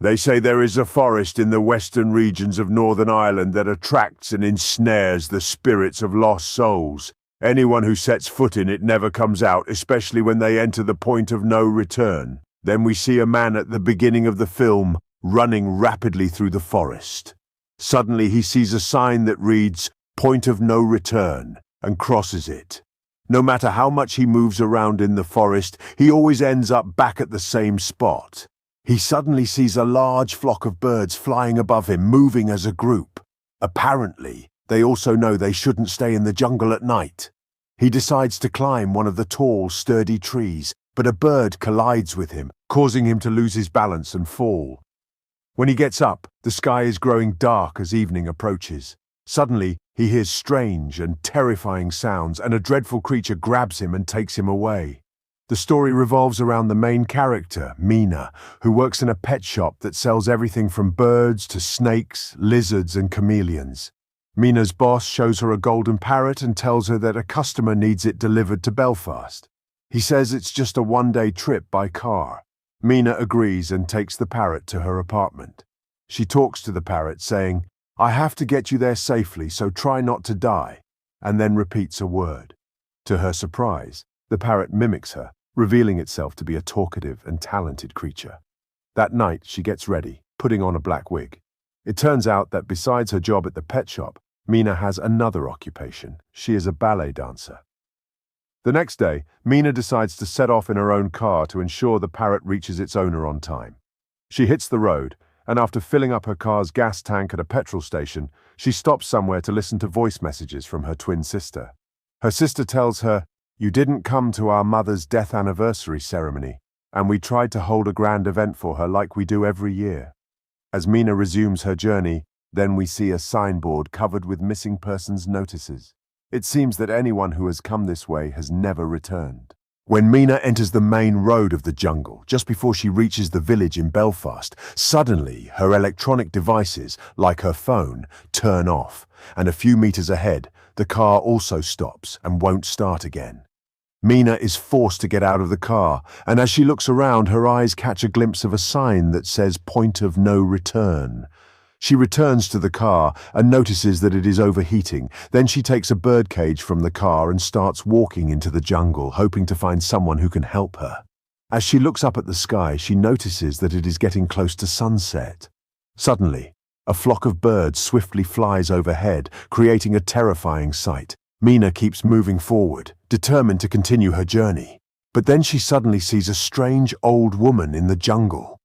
They say there is a forest in the western regions of Northern Ireland that attracts and ensnares the spirits of lost souls. Anyone who sets foot in it never comes out, especially when they enter the point of no return. Then we see a man at the beginning of the film running rapidly through the forest. Suddenly he sees a sign that reads, "Point of no return," and crosses it. No matter how much he moves around in the forest, he always ends up back at the same spot. He suddenly sees a large flock of birds flying above him, moving as a group. Apparently, they also know they shouldn't stay in the jungle at night. He decides to climb one of the tall, sturdy trees, but a bird collides with him, causing him to lose his balance and fall. When he gets up, the sky is growing dark as evening approaches. Suddenly, he hears strange and terrifying sounds, and a dreadful creature grabs him and takes him away. The story revolves around the main character, Mina, who works in a pet shop that sells everything from birds to snakes, lizards, and chameleons. Mina's boss shows her a golden parrot and tells her that a customer needs it delivered to Belfast. He says it's just a one-day trip by car. Mina agrees and takes the parrot to her apartment. She talks to the parrot, saying, "I have to get you there safely, so try not to die," and then repeats a word. To her surprise, the parrot mimics her, revealing itself to be a talkative and talented creature. That night, she gets ready, putting on a black wig. It turns out that besides her job at the pet shop, Mina has another occupation. She is a ballet dancer. The next day, Mina decides to set off in her own car to ensure the parrot reaches its owner on time. She hits the road, and after filling up her car's gas tank at a petrol station, she stops somewhere to listen to voice messages from her twin sister. Her sister tells her, "You didn't come to our mother's death anniversary ceremony, and we tried to hold a grand event for her like we do every year." As Mina resumes her journey, then we see a signboard covered with missing persons notices. It seems that anyone who has come this way has never returned. When Mina enters the main road of the jungle, just before she reaches the village in Belfast, suddenly her electronic devices, like her phone, turn off, and a few meters ahead, the car also stops and won't start again. Mina is forced to get out of the car, and as she looks around, her eyes catch a glimpse of a sign that says "Point of no return." She returns to the car and notices that it is overheating. Then she takes a birdcage from the car and starts walking into the jungle, hoping to find someone who can help her. As she looks up at the sky, she notices that it is getting close to sunset. Suddenly, a flock of birds swiftly flies overhead, creating a terrifying sight. Mina keeps moving forward, determined to continue her journey. But then she suddenly sees a strange old woman in the jungle.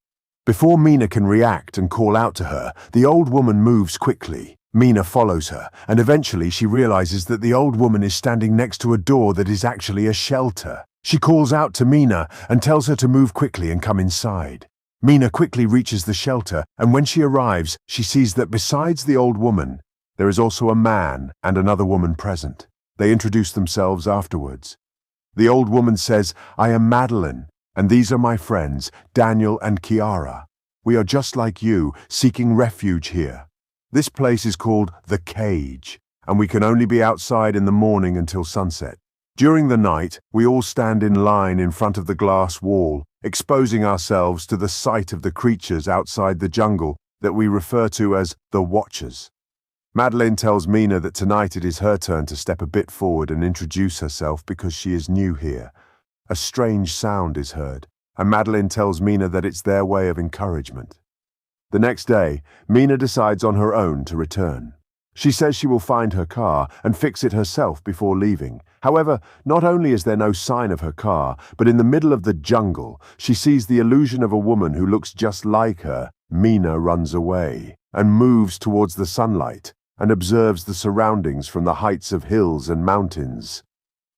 Before Mina can react and call out to her, the old woman moves quickly. Mina follows her, and eventually she realizes that the old woman is standing next to a door that is actually a shelter. She calls out to Mina and tells her to move quickly and come inside. Mina quickly reaches the shelter, and when she arrives, she sees that besides the old woman, there is also a man and another woman present. They introduce themselves afterwards. The old woman says, "I am Madeline, and these are my friends, Daniel and Kiara. We are just like you, seeking refuge here. This place is called The Cage, and we can only be outside in the morning until sunset. During the night, we all stand in line in front of the glass wall, exposing ourselves to the sight of the creatures outside the jungle that we refer to as the Watchers." Madeline tells Mina that tonight it is her turn to step a bit forward and introduce herself because she is new here. A strange sound is heard, and Madeline tells Mina that it's their way of encouragement. The next day, Mina decides on her own to return. She says she will find her car and fix it herself before leaving. However, not only is there no sign of her car, but in the middle of the jungle, she sees the illusion of a woman who looks just like her. Mina runs away and moves towards the sunlight and observes the surroundings from the heights of hills and mountains.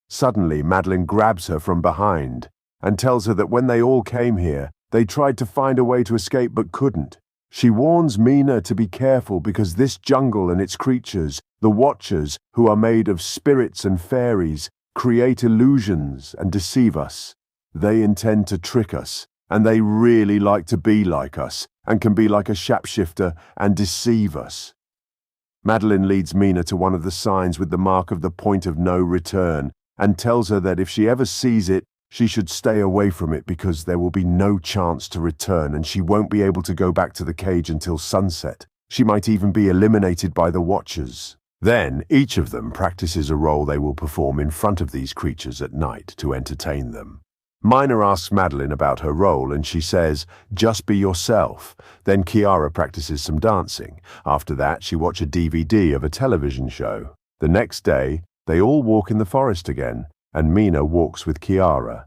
Suddenly, Madeline grabs her from behind and tells her that when they all came here, they tried to find a way to escape but couldn't. She warns Mina to be careful because this jungle and its creatures, the Watchers, who are made of spirits and fairies, create illusions and deceive us. They intend to trick us, and they really like to be like us and can be like a shapeshifter and deceive us. Madeline leads Mina to one of the signs with the mark of the point of no return and tells her that if she ever sees it, She should stay away from it because there will be no chance to return and she won't be able to go back to the cage until sunset. She might even be eliminated by the Watchers. Then, each of them practices a role they will perform in front of these creatures at night to entertain them. Mina asks Madeline about her role and she says, "Just be yourself." Then Kiara practices some dancing. After that, she watches a DVD of a television show. The next day, they all walk in the forest again, and Mina walks with Kiara.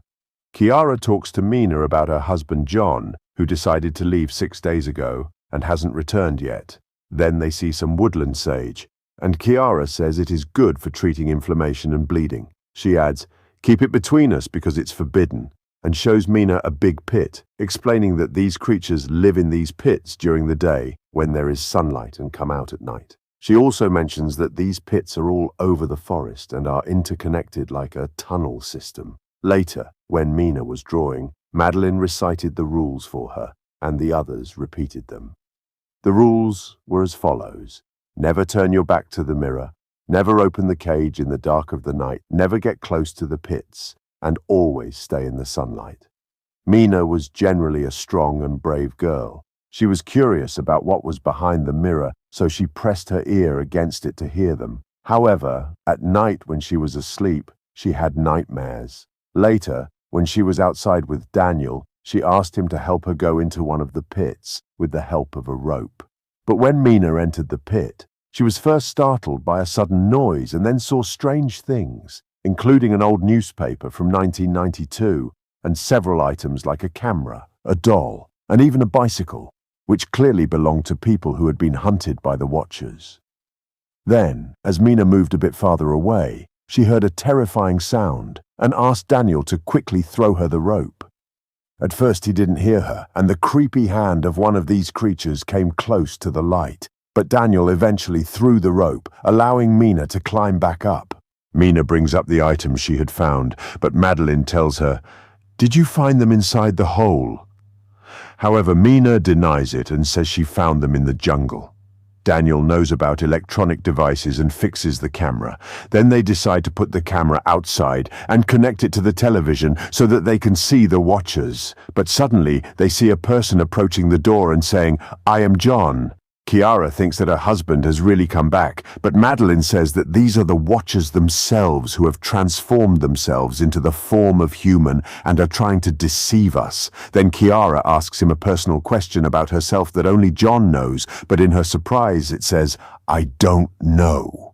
Kiara talks to Mina about her husband John, who decided to leave 6 days ago and hasn't returned yet. Then they see some woodland sage, and Kiara says it is good for treating inflammation and bleeding. She adds, "Keep it between us because it's forbidden," and shows Mina a big pit, explaining that these creatures live in these pits during the day when there is sunlight and come out at night. She also mentions that these pits are all over the forest and are interconnected like a tunnel system. Later, when Mina was drawing, Madeline recited the rules for her, and the others repeated them. The rules were as follows. Never turn your back to the mirror, never open the cage in the dark of the night, never get close to the pits, and always stay in the sunlight. Mina was generally a strong and brave girl. She was curious about what was behind the mirror, so she pressed her ear against it to hear them. However, at night when she was asleep, she had nightmares. Later, when she was outside with Daniel, she asked him to help her go into one of the pits with the help of a rope. But when Mina entered the pit, she was first startled by a sudden noise and then saw strange things, including an old newspaper from 1992 and several items like a camera, a doll, and even a bicycle, which clearly belonged to people who had been hunted by the Watchers. Then, as Mina moved a bit farther away, she heard a terrifying sound and asked Daniel to quickly throw her the rope. At first he didn't hear her, and the creepy hand of one of these creatures came close to the light. But Daniel eventually threw the rope, allowing Mina to climb back up. Mina brings up the items she had found, but Madeline tells her, "Did you find them inside the hole?" However, Mina denies it and says she found them in the jungle. Daniel knows about electronic devices and fixes the camera. Then they decide to put the camera outside and connect it to the television so that they can see the Watchers. But suddenly they see a person approaching the door and saying, "I am John." Kiara thinks that her husband has really come back, but Madeline says that these are the Watchers themselves who have transformed themselves into the form of human and are trying to deceive us. Then Kiara asks him a personal question about herself that only John knows, but in her surprise it says, "I don't know."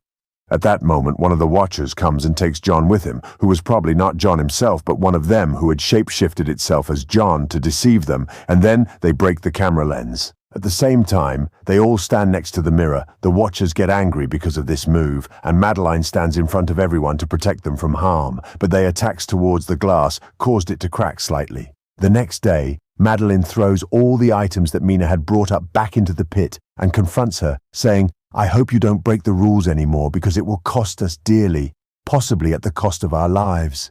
At that moment, one of the Watchers comes and takes John with him, who was probably not John himself, but one of them who had shapeshifted itself as John to deceive them, and then they break the camera lens. At the same time, they all stand next to the mirror. The Watchers get angry because of this move, and Madeline stands in front of everyone to protect them from harm, but they attacks towards the glass, caused it to crack slightly. The next day, Madeline throws all the items that Mina had brought up back into the pit and confronts her, saying, "I hope you don't break the rules anymore because it will cost us dearly, possibly at the cost of our lives."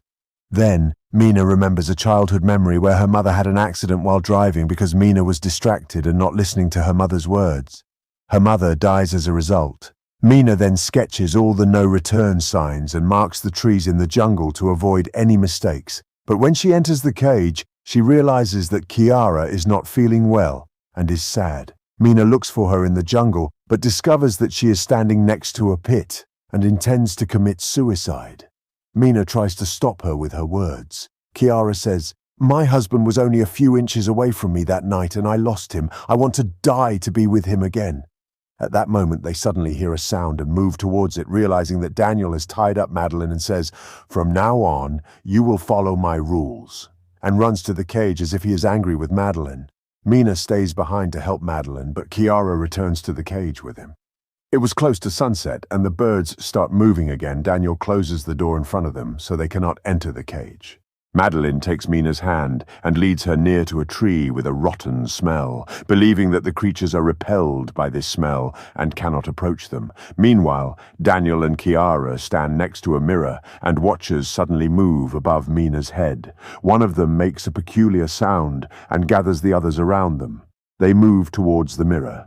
Then, Mina remembers a childhood memory where her mother had an accident while driving because Mina was distracted and not listening to her mother's words. Her mother dies as a result. Mina then sketches all the no-return signs and marks the trees in the jungle to avoid any mistakes. But when she enters the cage, she realizes that Kiara is not feeling well and is sad. Mina looks for her in the jungle, but discovers that she is standing next to a pit and intends to commit suicide. Mina tries to stop her with her words. Kiara says, "My husband was only a few inches away from me that night and I lost him. I want to die to be with him again." At that moment, they suddenly hear a sound and move towards it, realizing that Daniel has tied up Madeline and says, "From now on, you will follow my rules," and runs to the cage as if he is angry with Madeline. Mina stays behind to help Madeline, but Kiara returns to the cage with him. It was close to sunset, and the birds start moving again. Daniel closes the door in front of them, so they cannot enter the cage. Madeline takes Mina's hand and leads her near to a tree with a rotten smell, believing that the creatures are repelled by this smell and cannot approach them. Meanwhile, Daniel and Kiara stand next to a mirror, and Watchers suddenly move above Mina's head. One of them makes a peculiar sound and gathers the others around them. They move towards the mirror.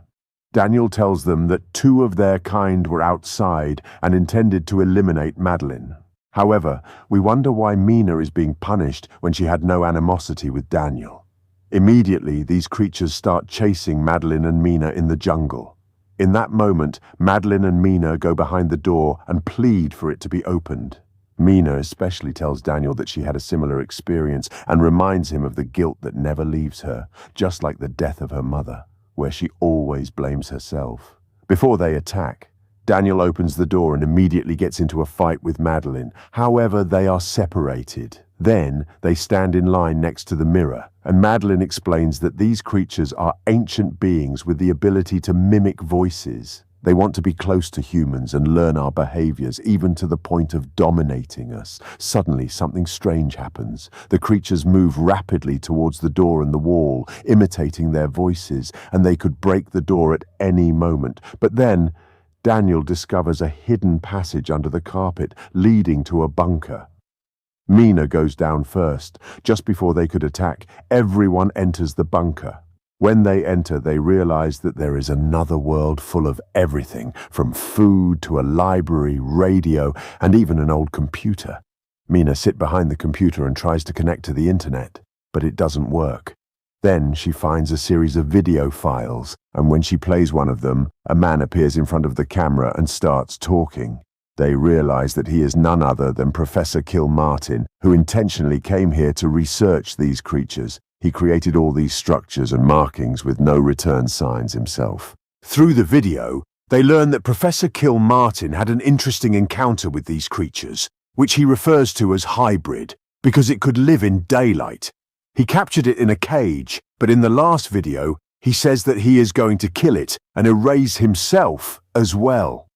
Daniel tells them that 2 of their kind were outside and intended to eliminate Madeline. However, we wonder why Mina is being punished when she had no animosity with Daniel. Immediately, these creatures start chasing Madeline and Mina in the jungle. In that moment, Madeline and Mina go behind the door and plead for it to be opened. Mina especially tells Daniel that she had a similar experience and reminds him of the guilt that never leaves her, just like the death of her mother, where she always blames herself. Before they attack, Daniel opens the door and immediately gets into a fight with Madeline. However, they are separated. Then they stand in line next to the mirror, and Madeline explains that these creatures are ancient beings with the ability to mimic voices. They want to be close to humans and learn our behaviors, even to the point of dominating us. Suddenly, something strange happens. The creatures move rapidly towards the door and the wall, imitating their voices, and they could break the door at any moment. But then, Daniel discovers a hidden passage under the carpet, leading to a bunker. Mina goes down first. Just before they could attack, everyone enters the bunker. When they enter, they realize that there is another world full of everything, from food to a library, radio, and even an old computer. Mina sits behind the computer and tries to connect to the internet, but it doesn't work. Then she finds a series of video files, and when she plays one of them, a man appears in front of the camera and starts talking. They realize that he is none other than Professor Kilmartin, who intentionally came here to research these creatures. He created all these structures and markings with no return signs himself. Through the video, they learn that Professor Kilmartin had an interesting encounter with these creatures, which he refers to as hybrid, because it could live in daylight. He captured it in a cage, but in the last video, he says that he is going to kill it and erase himself as well.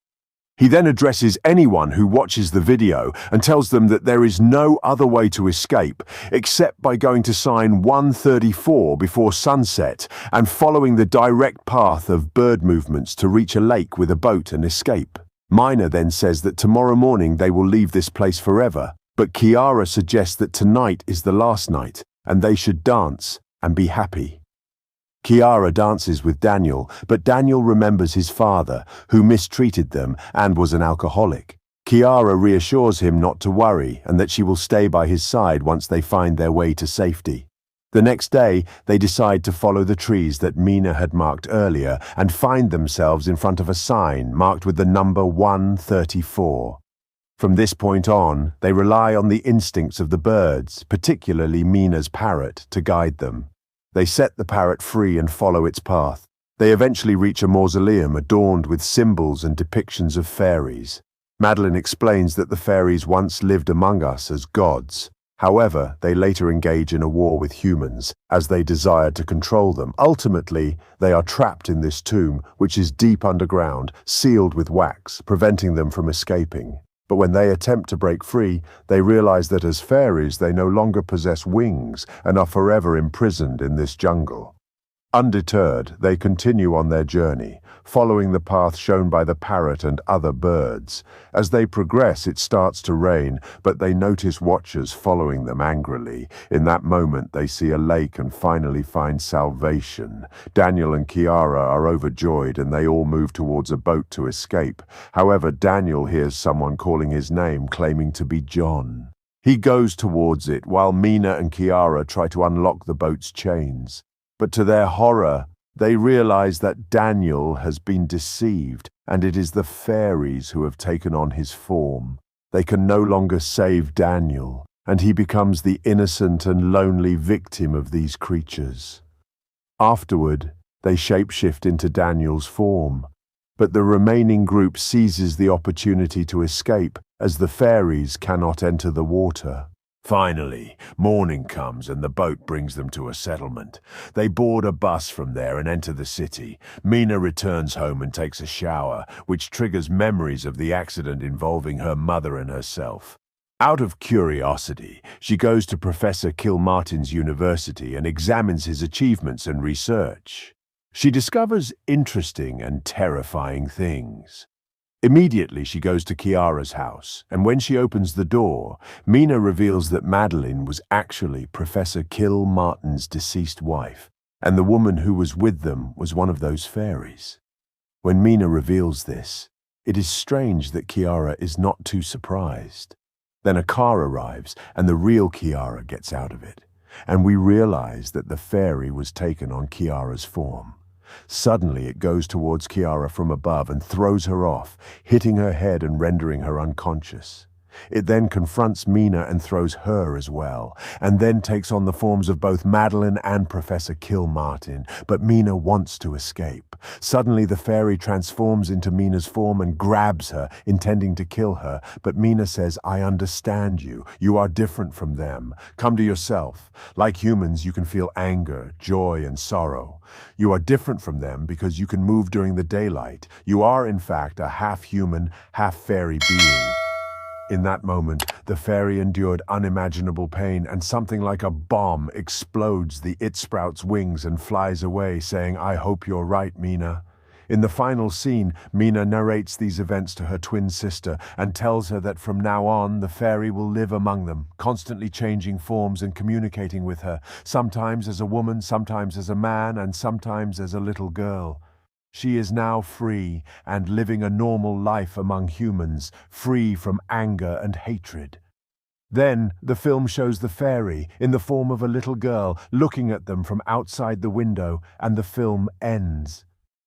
He then addresses anyone who watches the video and tells them that there is no other way to escape except by going to sign 134 before sunset and following the direct path of bird movements to reach a lake with a boat and escape. Mina then says that tomorrow morning they will leave this place forever, but Kiara suggests that tonight is the last night and they should dance and be happy. Kiara dances with Daniel, but Daniel remembers his father, who mistreated them and was an alcoholic. Kiara reassures him not to worry and that she will stay by his side once they find their way to safety. The next day, they decide to follow the trees that Mina had marked earlier and find themselves in front of a sign marked with the number 134. From this point on, they rely on the instincts of the birds, particularly Mina's parrot, to guide them. They set the parrot free and follow its path. They eventually reach a mausoleum adorned with symbols and depictions of fairies. Madeline explains that the fairies once lived among us as gods. However, they later engage in a war with humans, as they desired to control them. Ultimately, they are trapped in this tomb, which is deep underground, sealed with wax, preventing them from escaping. But when they attempt to break free, they realize that as fairies they no longer possess wings and are forever imprisoned in this jungle. Undeterred, they continue on their journey, following the path shown by the parrot and other birds. As they progress, it starts to rain, but they notice watchers following them angrily. In that moment, they see a lake and finally find salvation. Daniel and Kiara are overjoyed and they all move towards a boat to escape. However, Daniel hears someone calling his name, claiming to be John. He goes towards it while Mina and Kiara try to unlock the boat's chains. But to their horror, they realize that Daniel has been deceived, and it is the fairies who have taken on his form. They can no longer save Daniel, and he becomes the innocent and lonely victim of these creatures. Afterward, they shapeshift into Daniel's form, but the remaining group seizes the opportunity to escape, as the fairies cannot enter the water. Finally, morning comes and the boat brings them to a settlement. They board a bus from there and enter the city. Mina returns home and takes a shower, which triggers memories of the accident involving her mother and herself. Out of curiosity, she goes to Professor Kilmartin's university and examines his achievements and research. She discovers interesting and terrifying things. Immediately, she goes to Kiara's house, and when she opens the door, Mina reveals that Madeline was actually Professor Kilmartin's deceased wife, and the woman who was with them was one of those fairies. When Mina reveals this, it is strange that Kiara is not too surprised. Then a car arrives, and the real Kiara gets out of it, and we realize that the fairy was taken on Kiara's form. Suddenly it goes towards Kiara from above and throws her off, hitting her head and rendering her unconscious. It then confronts Mina and throws her as well, and then takes on the forms of both Madeline and Professor Kilmartin, but Mina wants to escape. Suddenly the fairy transforms into Mina's form and grabs her, intending to kill her, but Mina says, "I understand you. You are different from them. Come to yourself. Like humans, you can feel anger, joy, and sorrow. You are different from them because you can move during the daylight. You are, in fact, a half-human, half-fairy being." In that moment, the fairy endured unimaginable pain, and something like a bomb explodes the It Sprout's wings and flies away, saying, "I hope you're right, Mina." In the final scene, Mina narrates these events to her twin sister and tells her that from now on, the fairy will live among them, constantly changing forms and communicating with her, sometimes as a woman, sometimes as a man, and sometimes as a little girl. She is now free and living a normal life among humans, free from anger and hatred. Then the film shows the fairy, in the form of a little girl, looking at them from outside the window, and the film ends.